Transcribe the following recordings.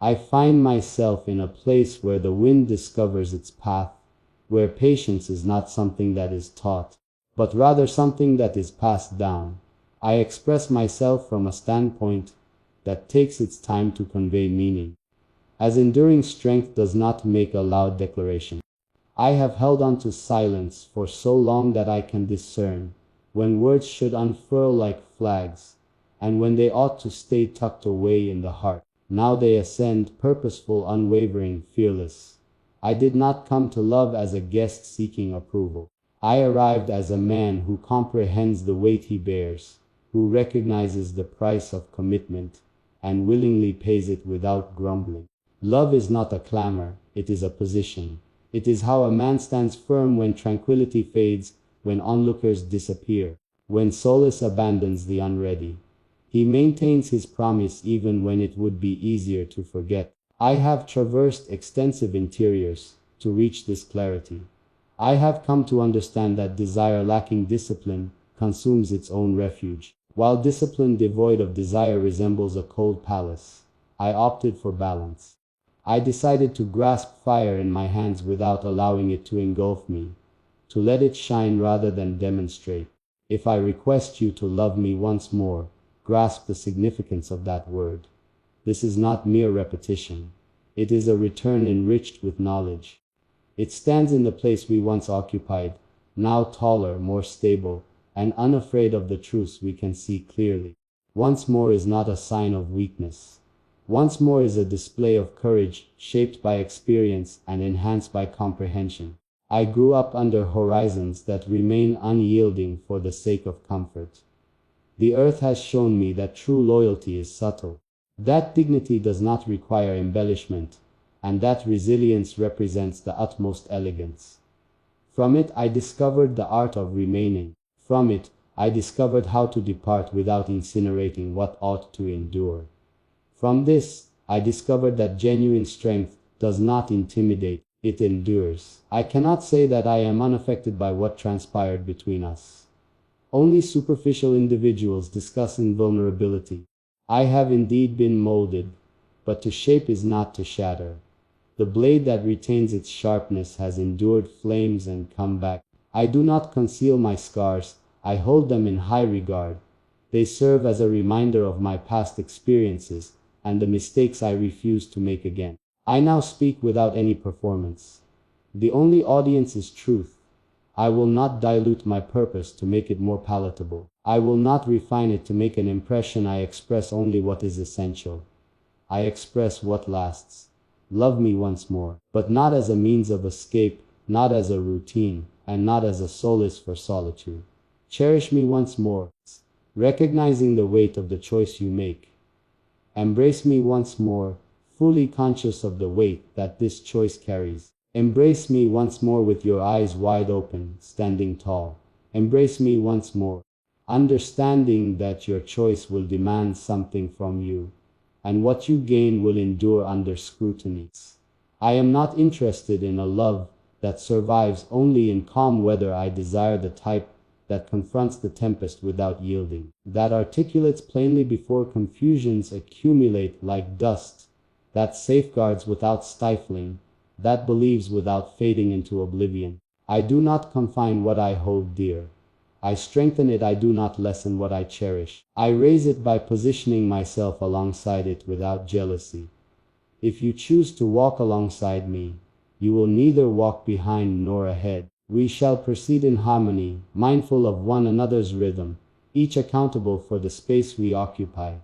I find myself in a place where the wind discovers its path, where patience is not something that is taught, but rather something that is passed down. I express myself from a standpoint that takes its time to convey meaning, as enduring strength does not make a loud declaration. I have held on to silence for so long that I can discern when words should unfurl like flags, and when they ought to stay tucked away in the heart. Now they ascend, purposeful, unwavering, fearless. I did not come to love as a guest seeking approval. I arrived as a man who comprehends the weight he bears, who recognizes the price of commitment, and willingly pays it without grumbling. Love is not a clamor, it is a position. It is how a man stands firm when tranquility fades, when onlookers disappear, when solace abandons the unready. He maintains his promise even when it would be easier to forget. I have traversed extensive interiors to reach this clarity. I have come to understand that desire lacking discipline consumes its own refuge, while discipline devoid of desire resembles a cold palace. I opted for balance. I decided to grasp fire in my hands without allowing it to engulf me, to let it shine rather than demonstrate. If I request you to love me once more, grasp the significance of that word. This is not mere repetition. It is a return enriched with knowledge. It stands in the place we once occupied, now taller, more stable, and unafraid of the truths we can see clearly. Once more is not a sign of weakness. Once more is a display of courage, shaped by experience and enhanced by comprehension. I grew up under horizons that remain unyielding for the sake of comfort. The earth has shown me that true loyalty is subtle, that dignity does not require embellishment, and that resilience represents the utmost elegance. From it I discovered the art of remaining. From it I discovered how to depart without incinerating what ought to endure. From this I discovered that genuine strength does not intimidate, it endures. I cannot say that I am unaffected by what transpired between us. Only superficial individuals discuss invulnerability. I have indeed been molded, but to shape is not to shatter. The blade that retains its sharpness has endured flames and come back. I do not conceal my scars, I hold them in high regard. They serve as a reminder of my past experiences and the mistakes I refuse to make again. I now speak without any performance. The only audience is truth. I will not dilute my purpose to make it more palatable. I will not refine it to make an impression. I express only what is essential. I express what lasts. Love me once more, but not as a means of escape, not as a routine, and not as a solace for solitude. Cherish me once more, recognizing the weight of the choice you make. Embrace me once more, fully conscious of the weight that this choice carries. Embrace me once more with your eyes wide open, standing tall. Embrace me once more, understanding that your choice will demand something from you, and what you gain will endure under scrutiny. I am not interested in a love that survives only in calm weather. I desire the type that confronts the tempest without yielding, that articulates plainly before confusions accumulate like dust, that safeguards without stifling, that believes without fading into oblivion. I do not confine what I hold dear. I strengthen it. I do not lessen what I cherish. I raise it by positioning myself alongside it without jealousy. If you choose to walk alongside me, you will neither walk behind nor ahead. We shall proceed in harmony, mindful of one another's rhythm, each accountable for the space we occupy.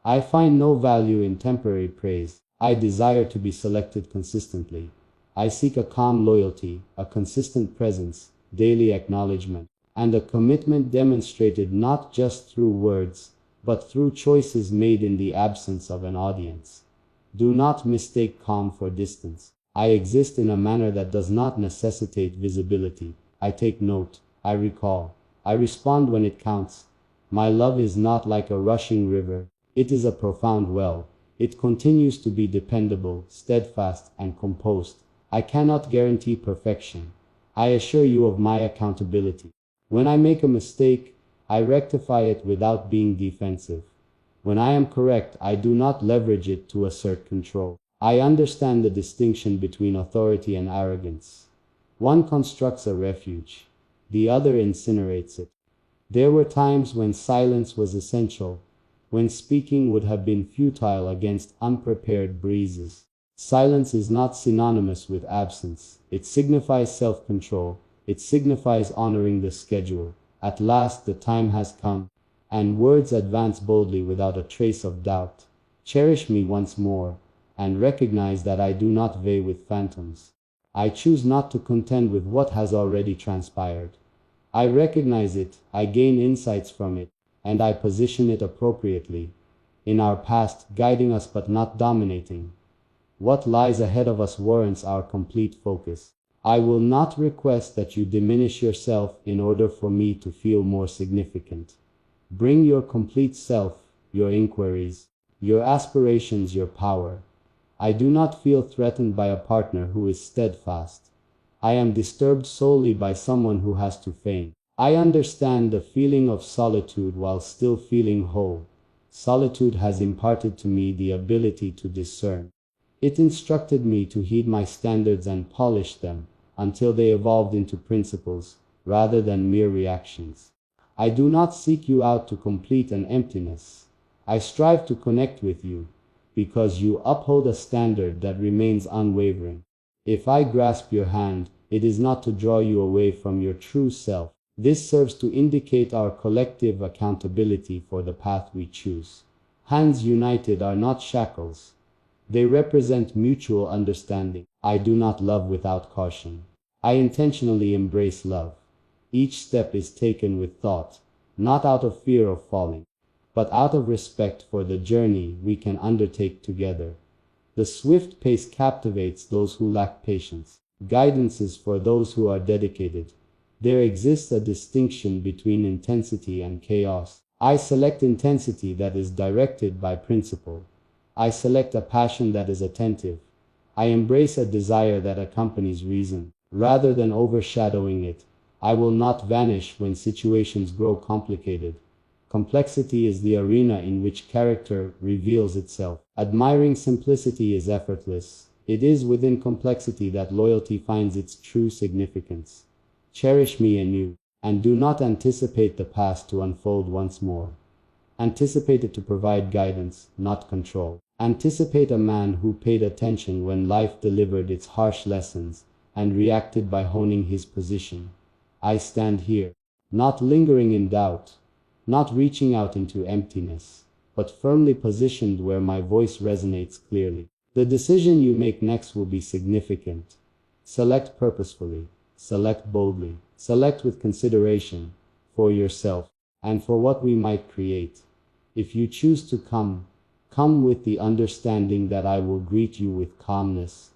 I find no value in temporary praise. I desire to be selected consistently. I seek a calm loyalty, a consistent presence, daily acknowledgement, and a commitment demonstrated not just through words, but through choices made in the absence of an audience. Do not mistake calm for distance. I exist in a manner that does not necessitate visibility. I take note, I recall, I respond when it counts. My love is not like a rushing river, it is a profound well. It continues to be dependable, steadfast, and composed. I cannot guarantee perfection. I assure you of my accountability. When I make a mistake, I rectify it without being defensive. When I am correct, I do not leverage it to assert control. I understand the distinction between authority and arrogance. One constructs a refuge, the other incinerates it. There were times when silence was essential, when speaking would have been futile against unprepared breezes. Silence is not synonymous with absence. It signifies self-control. It signifies honoring the schedule. At last the time has come, and words advance boldly without a trace of doubt. Cherish me once more, and recognize that I do not vie with phantoms. I choose not to contend with what has already transpired. I recognize it, I gain insights from it, and I position it appropriately, in our past, guiding us but not dominating. What lies ahead of us warrants our complete focus. I will not request that you diminish yourself in order for me to feel more significant. Bring your complete self, your inquiries, your aspirations, your power. I do not feel threatened by a partner who is steadfast. I am disturbed solely by someone who has to feign. I understand the feeling of solitude while still feeling whole. Solitude has imparted to me the ability to discern. It instructed me to heed my standards and polish them until they evolved into principles rather than mere reactions. I do not seek you out to complete an emptiness. I strive to connect with you because you uphold a standard that remains unwavering. If I grasp your hand, it is not to draw you away from your true self. This serves to indicate our collective accountability for the path we choose. Hands united are not shackles. They represent mutual understanding. I do not love without caution. I intentionally embrace love. Each step is taken with thought, not out of fear of falling, but out of respect for the journey we can undertake together. The swift pace captivates those who lack patience. Guidance is for those who are dedicated. There exists a distinction between intensity and chaos. I select intensity that is directed by principle. I select a passion that is attentive. I embrace a desire that accompanies reason, rather than overshadowing it. I will not vanish when situations grow complicated. Complexity is the arena in which character reveals itself. Admiring simplicity is effortless. It is within complexity that loyalty finds its true significance. Cherish me anew, and do not anticipate the past to unfold once more. Anticipate it to provide guidance, not control. Anticipate a man who paid attention when life delivered its harsh lessons, and reacted by honing his position. I stand here, not lingering in doubt, not reaching out into emptiness, but firmly positioned where my voice resonates clearly. The decision you make next will be significant. Select purposefully, select boldly, select with consideration for yourself and for what we might create. If you choose to come with the understanding that I will greet you with calmness,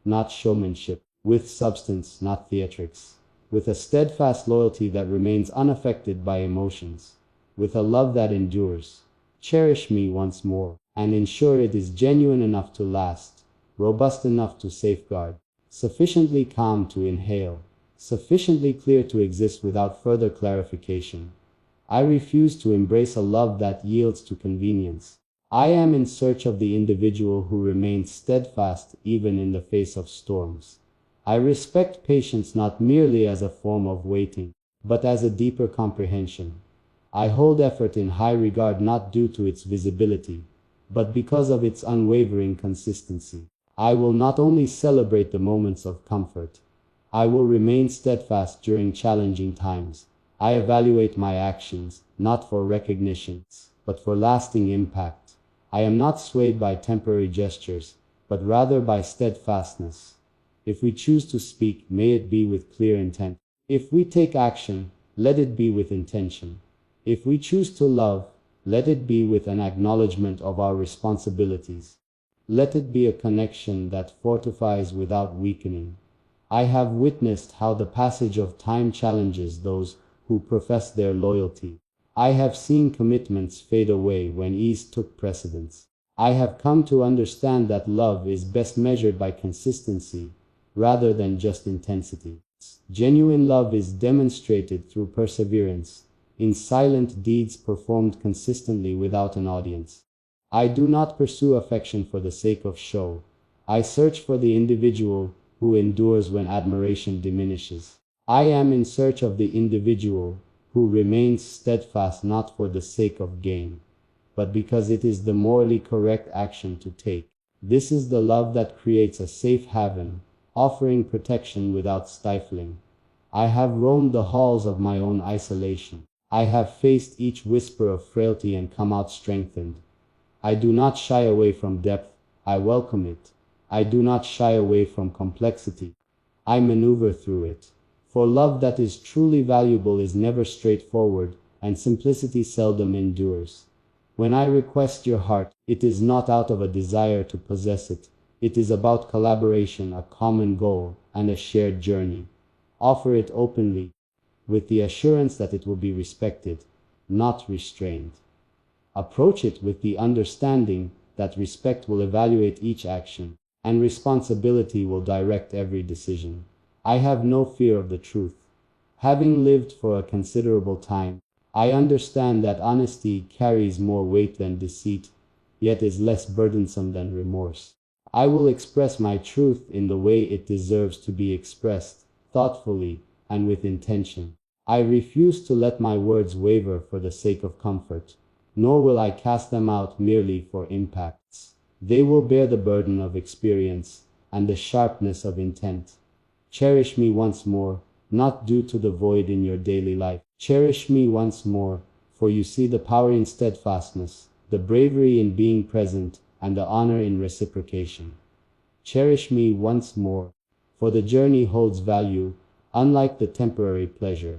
not showmanship, with substance, not theatrics, with a steadfast loyalty that remains unaffected by emotions, with a love that endures. Cherish me once more, and ensure it is genuine enough to last, robust enough to safeguard, sufficiently calm to inhale, sufficiently clear to exist without further clarification. I refuse to embrace a love that yields to convenience. I am in search of the individual who remains steadfast even in the face of storms. I respect patience not merely as a form of waiting, but as a deeper comprehension. I hold effort in high regard not due to its visibility, but because of its unwavering consistency. I will not only celebrate the moments of comfort, I will remain steadfast during challenging times. I evaluate my actions, not for recognition, but for lasting impact. I am not swayed by temporary gestures, but rather by steadfastness. If we choose to speak, may it be with clear intent. If we take action, let it be with intention. If we choose to love, let it be with an acknowledgement of our responsibilities. Let it be a connection that fortifies without weakening. I have witnessed how the passage of time challenges those who profess their loyalty. I have seen commitments fade away when ease took precedence. I have come to understand that love is best measured by consistency, rather than just intensity. Genuine love is demonstrated through perseverance, in silent deeds performed consistently without an audience. I do not pursue affection for the sake of show. I search for the individual who endures when admiration diminishes. I am in search of the individual who remains steadfast not for the sake of gain, but because it is the morally correct action to take. This is the love that creates a safe haven, offering protection without stifling. I have roamed the halls of my own isolation. I have faced each whisper of frailty and come out strengthened. I do not shy away from depth, I welcome it. I do not shy away from complexity, I maneuver through it. For love that is truly valuable is never straightforward, and simplicity seldom endures. When I request your heart, it is not out of a desire to possess it. It is about collaboration, a common goal, and a shared journey. Offer it openly, with the assurance that it will be respected, not restrained. Approach it with the understanding that respect will evaluate each action, and responsibility will direct every decision. I have no fear of the truth. Having lived for a considerable time, I understand that honesty carries more weight than deceit, yet is less burdensome than remorse. I will express my truth in the way it deserves to be expressed, thoughtfully and with intention. I refuse to let my words waver for the sake of comfort, nor will I cast them out merely for impacts. They will bear the burden of experience and the sharpness of intent. Cherish me once more, not due to the void in your daily life. Cherish me once more, for you see the power in steadfastness, the bravery in being present, and the honor in reciprocation. Cherish me once more, for the journey holds value, unlike the temporary pleasure.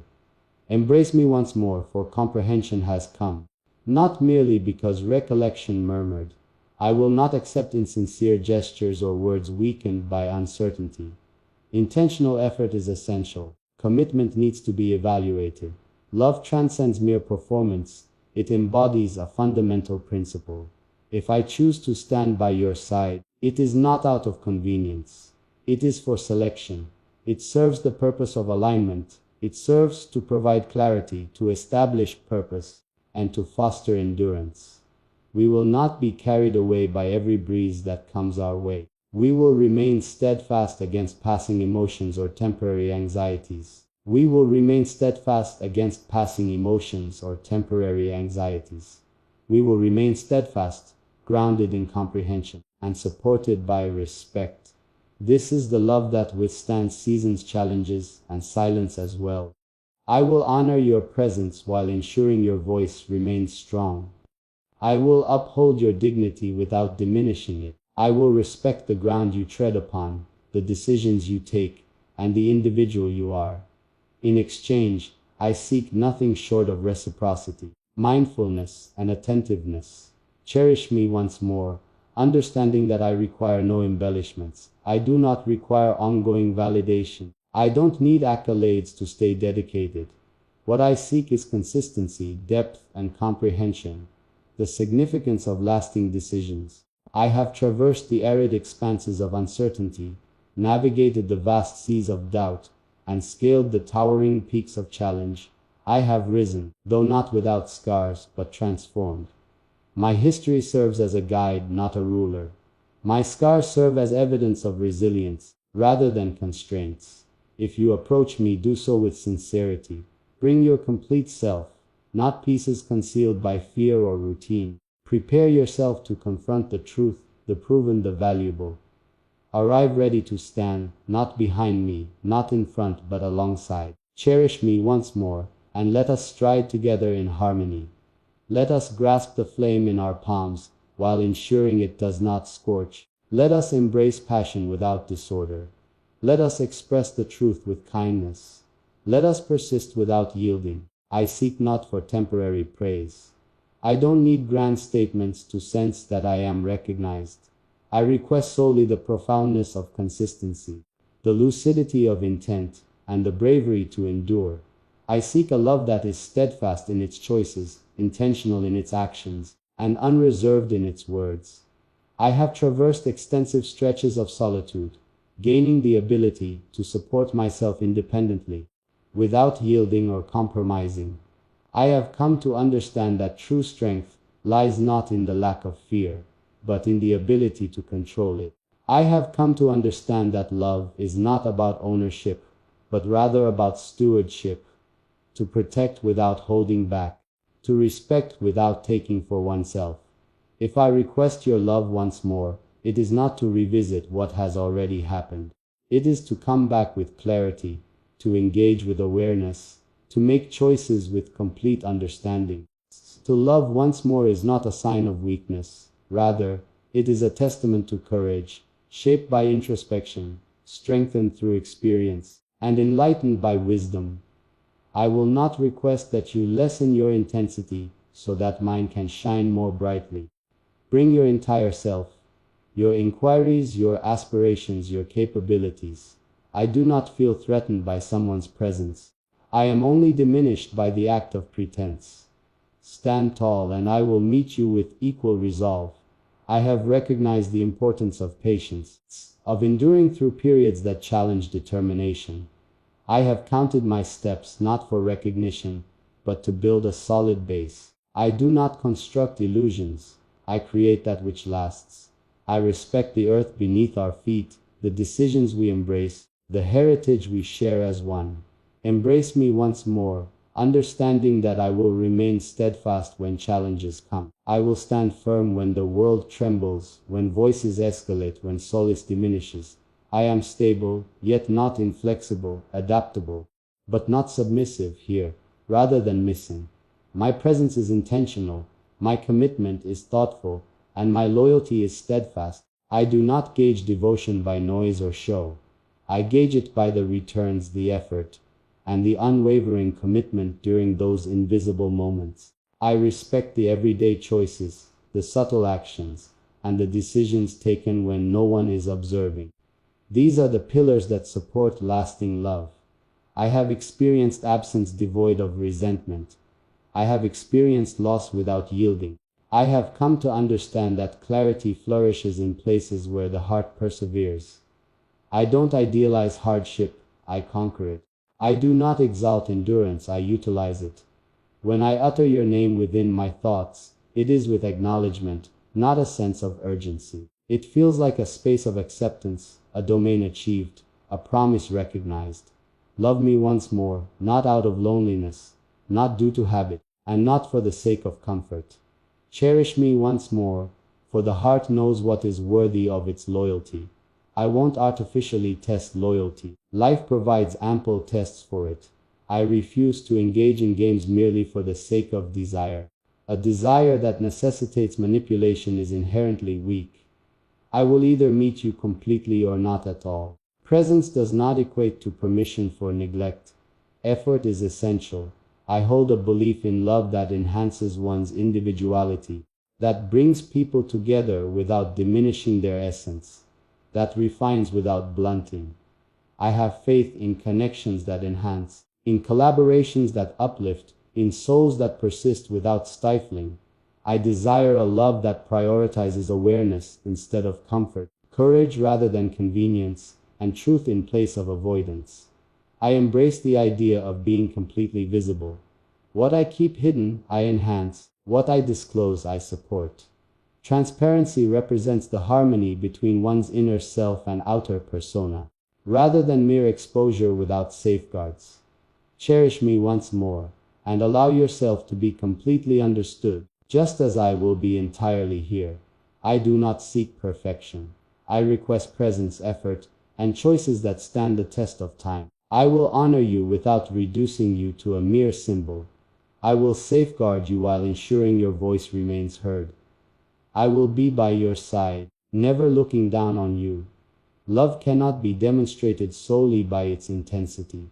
Embrace me once more, for comprehension has come, not merely because recollection murmured. I will not accept insincere gestures or words weakened by uncertainty. Intentional effort is essential. Commitment needs to be evaluated. Love transcends mere performance. It embodies a fundamental principle. If I choose to stand by your side, it is not out of convenience. It is for selection. It serves the purpose of alignment. It serves to provide clarity, to establish purpose, and to foster endurance. We will not be carried away by every breeze that comes our way. We will remain steadfast against passing emotions or temporary anxieties. We will remain steadfast against passing emotions or temporary anxieties. We will remain steadfast, grounded in comprehension, and supported by respect. This is the love that withstands seasons, challenges, and silence as well. I will honor your presence while ensuring your voice remains strong. I will uphold your dignity without diminishing it. I will respect the ground you tread upon, the decisions you take, and the individual you are. In exchange, I seek nothing short of reciprocity, mindfulness, and attentiveness. Cherish me once more, understanding that I require no embellishments. I do not require ongoing validation. I don't need accolades to stay dedicated. What I seek is consistency, depth, and comprehension, the significance of lasting decisions. I have traversed the arid expanses of uncertainty, navigated the vast seas of doubt, and scaled the towering peaks of challenge. I have risen, though not without scars, but transformed. My history serves as a guide, not a ruler. My scars serve as evidence of resilience, rather than constraints. If you approach me, do so with sincerity. Bring your complete self, not pieces concealed by fear or routine. Prepare yourself to confront the truth, the proven, the valuable. Arrive ready to stand, not behind me, not in front, but alongside. Cherish me once more, and let us stride together in harmony. Let us grasp the flame in our palms, while ensuring it does not scorch. Let us embrace passion without disorder. Let us express the truth with kindness. Let us persist without yielding. I seek not for temporary praise. I don't need grand statements to sense that I am recognized. I request solely the profoundness of consistency, the lucidity of intent, and the bravery to endure. I seek a love that is steadfast in its choices, intentional in its actions, and unreserved in its words. I have traversed extensive stretches of solitude, gaining the ability to support myself independently, without yielding or compromising. I have come to understand that true strength lies not in the lack of fear, but in the ability to control it. I have come to understand that love is not about ownership, but rather about stewardship, to protect without holding back, to respect without taking for oneself. If I request your love once more, it is not to revisit what has already happened. It is to come back with clarity, to engage with awareness, to make choices with complete understanding. To love once more is not a sign of weakness. Rather, it is a testament to courage, shaped by introspection, strengthened through experience, and enlightened by wisdom. I will not request that you lessen your intensity so that mine can shine more brightly. Bring your entire self, your inquiries, your aspirations, your capabilities. I do not feel threatened by someone's presence. I am only diminished by the act of pretense. Stand tall and I will meet you with equal resolve. I have recognized the importance of patience, of enduring through periods that challenge determination. I have counted my steps not for recognition, but to build a solid base. I do not construct illusions. I create that which lasts. I respect the earth beneath our feet, the decisions we embrace, the heritage we share as one. Embrace me once more, understanding that I will remain steadfast when challenges come. I will stand firm when the world trembles, when voices escalate, when solace diminishes. I am stable, yet not inflexible, adaptable, but not submissive here, rather than missing. My presence is intentional, my commitment is thoughtful, and my loyalty is steadfast. I do not gauge devotion by noise or show. I gauge it by the returns, the effort, and the unwavering commitment during those invisible moments. I respect the everyday choices, the subtle actions, and the decisions taken when no one is observing. These are the pillars that support lasting love. I have experienced absence devoid of resentment. I have experienced loss without yielding. I have come to understand that clarity flourishes in places where the heart perseveres. I don't idealize hardship, I conquer it. I do not exalt endurance, I utilize it. When I utter your name within my thoughts, it is with acknowledgement, not a sense of urgency. It feels like a space of acceptance, a domain achieved, a promise recognized. Love me once more, not out of loneliness, not due to habit, and not for the sake of comfort. Cherish me once more, for the heart knows what is worthy of its loyalty. I won't artificially test loyalty. Life provides ample tests for it. I refuse to engage in games merely for the sake of desire. A desire that necessitates manipulation is inherently weak. I will either meet you completely or not at all. Presence does not equate to permission for neglect. Effort is essential. I hold a belief in love that enhances one's individuality, that brings people together without diminishing their essence, that refines without blunting. I have faith in connections that enhance, in collaborations that uplift, in souls that persist without stifling. I desire a love that prioritizes awareness instead of comfort, courage rather than convenience, and truth in place of avoidance. I embrace the idea of being completely visible. What I keep hidden, I enhance. What I disclose, I support. Transparency represents the harmony between one's inner self and outer persona, rather than mere exposure without safeguards. Cherish me once more, and allow yourself to be completely understood, just as I will be entirely here. I do not seek perfection. I request presence, effort, and choices that stand the test of time. I will honor you without reducing you to a mere symbol. I will safeguard you while ensuring your voice remains heard. I will be by your side, never looking down on you. Love cannot be demonstrated solely by its intensity.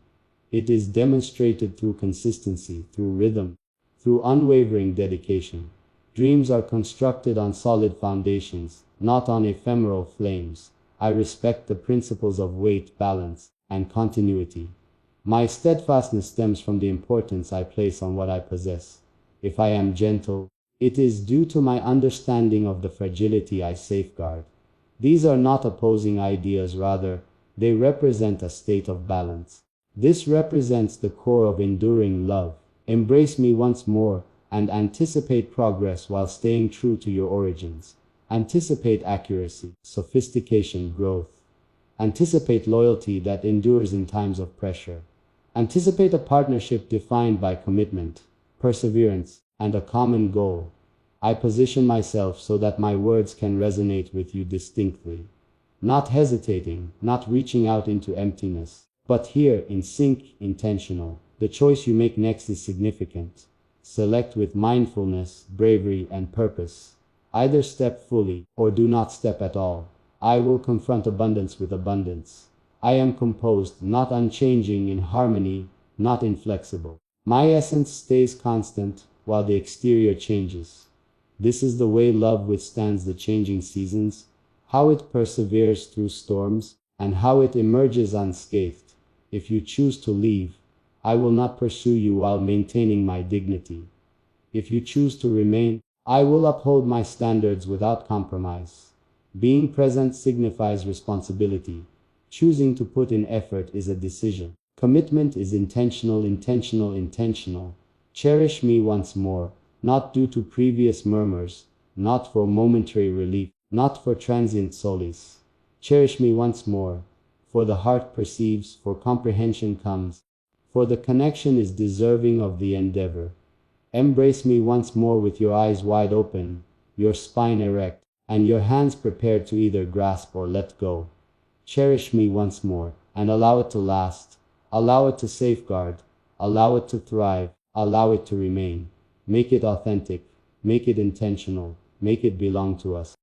It is demonstrated through consistency, through rhythm, through unwavering dedication. Dreams are constructed on solid foundations, not on ephemeral flames. I respect the principles of weight, balance, and continuity. My steadfastness stems from the importance I place on what I possess. If I am gentle, it is due to my understanding of the fragility I safeguard. These are not opposing ideas, rather, they represent a state of balance. This represents the core of enduring love, Embrace me once more, and anticipate progress while staying true to your origins. Anticipate accuracy, sophistication, growth. Anticipate loyalty that endures in times of pressure. Anticipate a partnership defined by commitment, perseverance, and a common goal. I position myself so that my words can resonate with you distinctly. Not hesitating, not reaching out into emptiness, but here, in sync, intentional. The choice you make next is significant. Select with mindfulness, bravery, and purpose. Either step fully, or do not step at all. I will confront abundance with abundance. I am composed, not unchanging, in harmony, not inflexible. My essence stays constant, while the exterior changes. This is the way love withstands the changing seasons, how it perseveres through storms, and how it emerges unscathed. If you choose to leave, I will not pursue you while maintaining my dignity. If you choose to remain, I will uphold my standards without compromise. Being present signifies responsibility. Choosing to put in effort is a decision. Commitment is intentional, intentional, intentional. Cherish me once more, not due to previous murmurs, not for momentary relief, not for transient solace. Cherish me once more, for the heart perceives, for comprehension comes, for the connection is deserving of the endeavor. Embrace me once more with your eyes wide open, your spine erect, and your hands prepared to either grasp or let go. Cherish me once more, and allow it to last. Allow it to safeguard. Allow it to thrive. Allow it to remain. Make it authentic. Make it intentional. Make it belong to us.